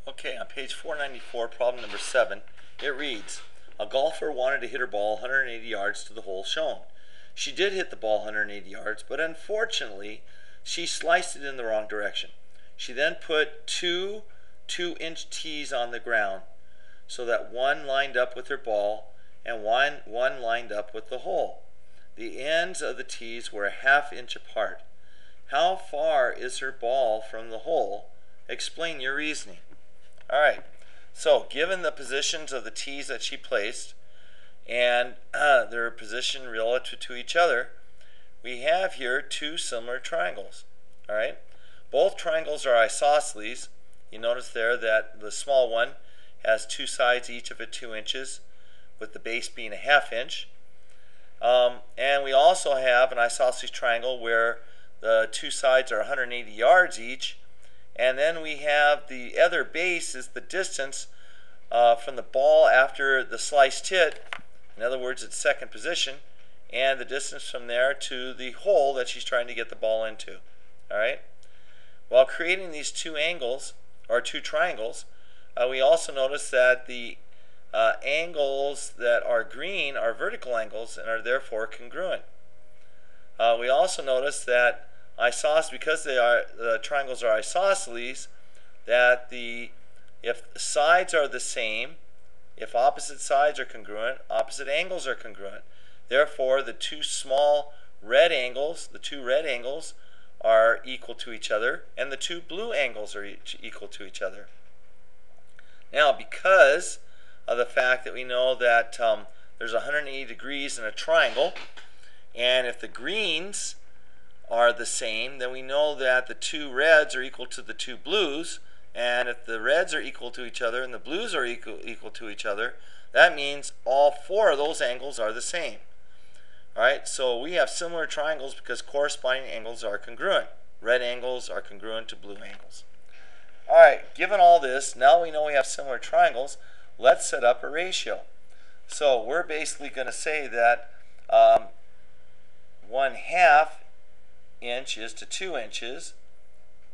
Okay, on page 494, problem number 7, it reads, a golfer wanted to hit her ball 180 yards to the hole shown. She did hit the ball 180 yards, but unfortunately, she sliced it in the wrong direction. She then put two 2-inch tees on the ground so that one lined up with her ball and one lined up with the hole. The ends of the tees were a ½ inch apart. How far is her ball from the hole? Explain your reasoning. Alright, so given the positions of the tees that she placed and their position relative to each other, we have here two similar triangles. Alright, both triangles are isosceles. You notice there that the small one has two sides, each of it 2 inches, with the base being a ½ inch. And we also have an isosceles triangle where the two sides are 180 yards each. And then we have the other base is the distance from the ball after the sliced hit. In other words, its second position, and the distance from there to the hole that she's trying to get the ball into. All right. While creating these two angles or two triangles, we also notice that the angles that are green are vertical angles and are therefore congruent. We also notice that because the triangles are isosceles, that if the sides are the same, if opposite sides are congruent, opposite angles are congruent. Therefore, the two red angles are equal to each other, and the two blue angles are equal to each other. Now, because of the fact that we know that there's 180 degrees in a triangle, and if the greens are the same, then we know that the two reds are equal to the two blues, and if the reds are equal to each other and the blues are equal to each other, that means all four of those angles are the same. Alright, so we have similar triangles because corresponding angles are congruent. Red angles are congruent to blue angles. Alright, given all this, now we know we have similar triangles, let's set up a ratio. So we're basically going to say that 1/2 inch is to 2 inches.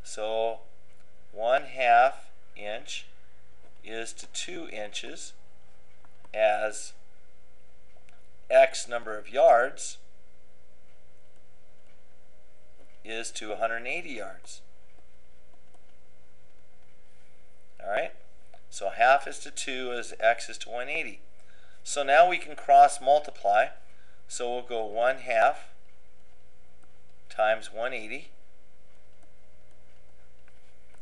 So 1/2 inch is to 2 inches as X number of yards is to 180 yards. Alright, so 1/2 is to 2 as X is to 180. So now we can cross multiply. So we'll go 1/2 times 180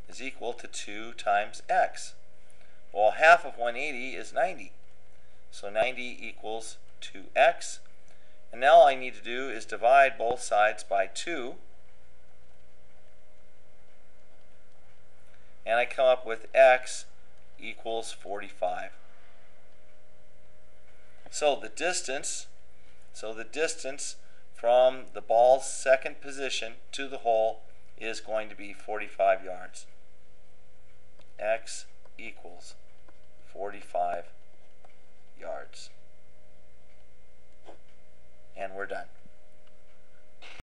is equal to 2 times X. Well, 1/2 of 180 is 90. So 90 equals 2X. And now all I need to do is divide both sides by 2. And I come up with X equals 45. So the distance from the ball's second position to the hole is going to be 45 yards. X equals 45 yards. And we're done.